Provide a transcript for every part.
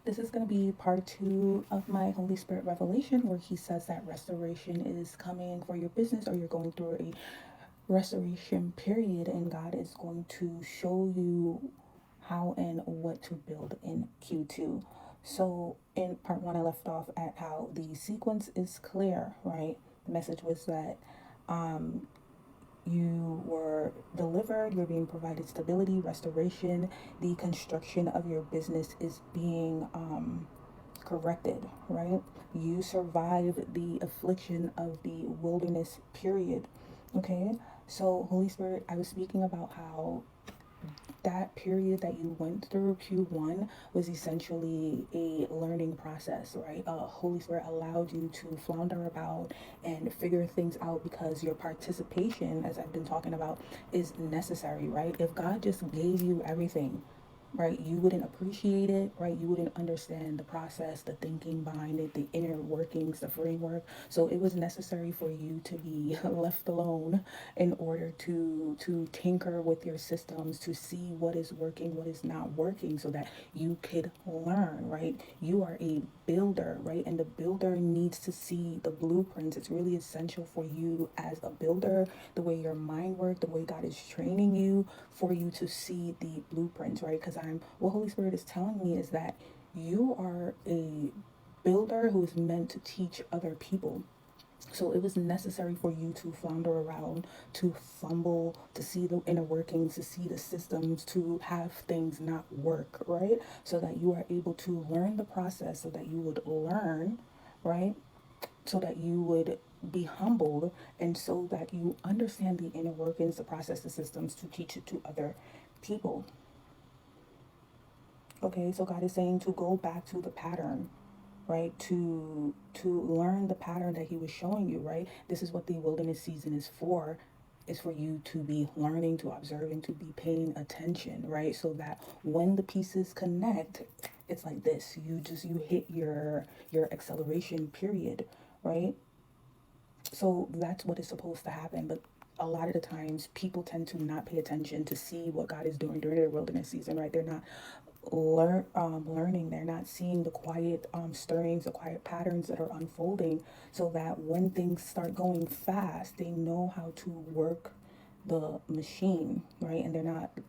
This is going to be part 2 of my Holy Spirit revelation, where he says that restoration is coming for your business, or you're going through a restoration period, and God is going to show you how and what to build in Q2. So, in part 1, I left off at how the sequence is clear, right? The message was that you were delivered, you're being provided stability, restoration, the construction of your business is being corrected, right? You survived the affliction of the wilderness period. Okay, so Holy Spirit, I was speaking about how that period that you went through, Q1, was essentially a learning process, right? Holy Spirit allowed you to flounder about and figure things out, because your participation, as I've been talking about, is necessary, right? If God just gave you everything, right, you wouldn't appreciate it, right? You wouldn't understand the process, the thinking behind it, the inner workings, the framework. So it was necessary for you to be left alone in order to tinker with your systems, to see what is working, what is not working, so that you could learn, right? You are a builder, right? And the builder needs to see the blueprints. It's really essential for you as a builder, the way your mind works, the way God is training you, for you to see the blueprints, right? Because what Holy Spirit is telling me is that you are a builder who is meant to teach other people. So it was necessary for you to flounder around, to fumble, to see the inner workings, to see the systems, to have things not work, right? So that you are able to learn the process, so that you would learn, right? So that you would be humbled, and so that you understand the inner workings, the process, the systems, to teach it to other people. Okay, so God is saying to go back to the pattern, right? To learn the pattern that he was showing you, right? This is what the wilderness season is for you to be learning, to observe, and to be paying attention, right? So that when the pieces connect, it's like this. You hit your acceleration period, right? So that's what is supposed to happen. But a lot of the times people tend to not pay attention to see what God is doing during their wilderness season, right? They're not learning. They're not seeing the quiet stirrings, the quiet patterns that are unfolding, so that when things start going fast, they know how to work the machine, right? And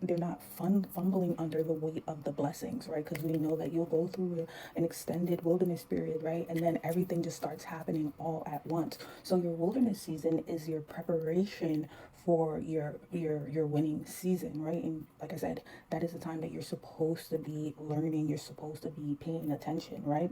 they're not fumbling under the weight of the blessings, right? Because we know that you'll go through an extended wilderness period, right? And then everything just starts happening all at once. So your wilderness season is your preparation for your winning season, right? And like I said, that is the time that you're supposed to be learning, you're supposed to be paying attention, right?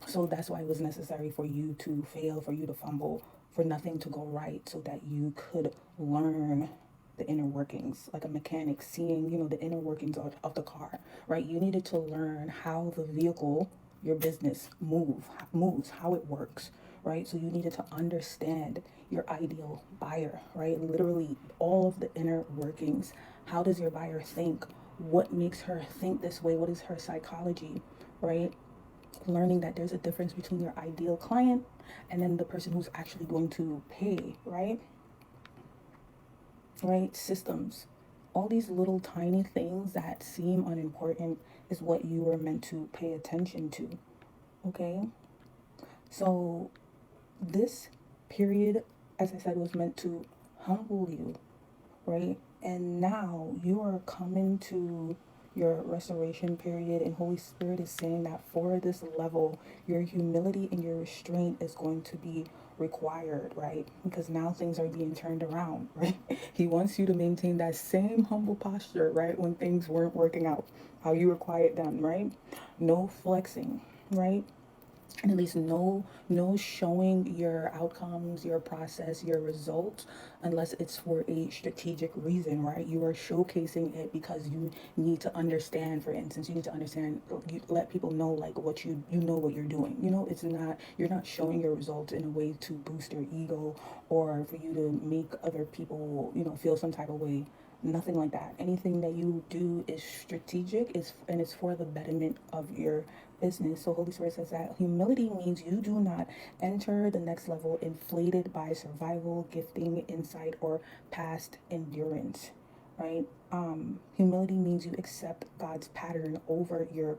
So that's why it was necessary for you to fail, for you to fumble, for nothing to go right, so that you could learn the inner workings, like a mechanic seeing, the inner workings of the car, right? You needed to learn how the vehicle, your business, moves, how it works, right? So you needed to understand your ideal buyer, right? Literally all of the inner workings. How does your buyer think? What makes her think this way? What is her psychology, right? Learning that there's a difference between your ideal client and then the person who's actually going to pay, right? Right? Systems. All these little tiny things that seem unimportant is what you were meant to pay attention to. Okay? So, this period, as I said, was meant to humble you, right? And now you are coming to your restoration period, and Holy Spirit is saying that for this level, your humility and your restraint is going to be required, right? Because now things are being turned around, right? He wants you to maintain that same humble posture, right? When things weren't working out, how you were quiet then, right? No flexing, right? And at least no showing your outcomes, your process, your results, unless it's for a strategic reason, right? You are showcasing it because you need to understand. For instance, you need to understand, you let people know, like, what you know what you're doing. It's not, you're not showing your results in a way to boost your ego, or for you to make other people, feel some type of way. Nothing like that. Anything that you do is strategic, and it's for the betterment of your business. So Holy Spirit says that humility means you do not enter the next level inflated by survival, gifting, insight, or past endurance, right? Humility means you accept God's pattern over your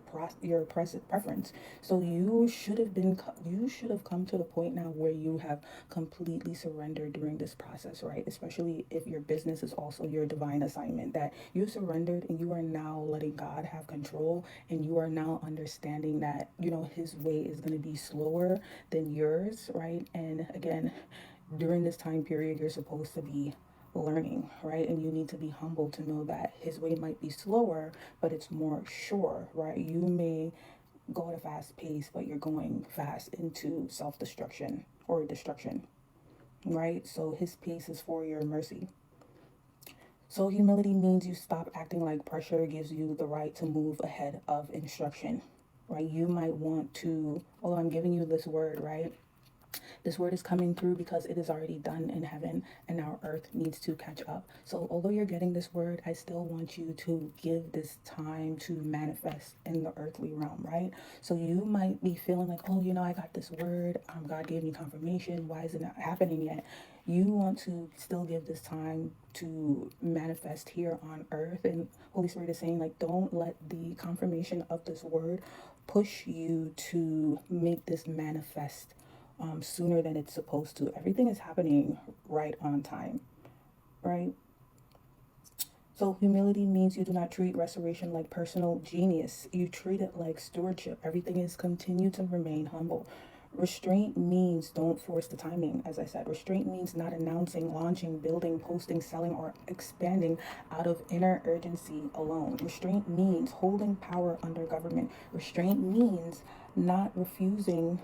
present preference. So you should have come to the point now where you have completely surrendered during this process, right? Especially if your business is also your divine assignment, that you surrendered and you are now letting God have control, and you are now understanding that, his way is going to be slower than yours, right? And again, during this time period, you're supposed to be learning, right? And you need to be humble to know that his way might be slower, but it's more sure, right? You may go at a fast pace, but you're going fast into self destruction or destruction, right? So his pace is for your mercy. So humility means you stop acting like pressure gives you the right to move ahead of instruction, right? You might want to, although I'm giving you this word, right? This word is coming through because it is already done in heaven and our earth needs to catch up. So, although you're getting this word, I still want you to give this time to manifest in the earthly realm, right? So, you might be feeling like, oh, I got this word. God gave me confirmation. Why is it not happening yet? You want to still give this time to manifest here on earth. And Holy Spirit is saying, like, don't let the confirmation of this word push you to make this manifest sooner than it's supposed to. Everything is happening right on time, right? So humility means you do not treat restoration like personal genius. You treat it like stewardship. Everything is continue to remain humble. Restraint means don't force the timing, as I said. Restraint means not announcing, launching, building, posting, selling, or expanding out of inner urgency alone. Restraint means holding power under government. Restraint means refusing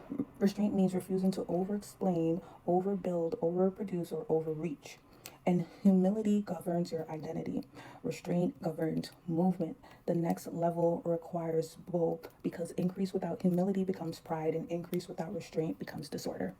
to over explain, overbuild, overproduce, or overreach. And humility governs your identity. Restraint governs movement. The next level requires both, because increase without humility becomes pride, and increase without restraint becomes disorder.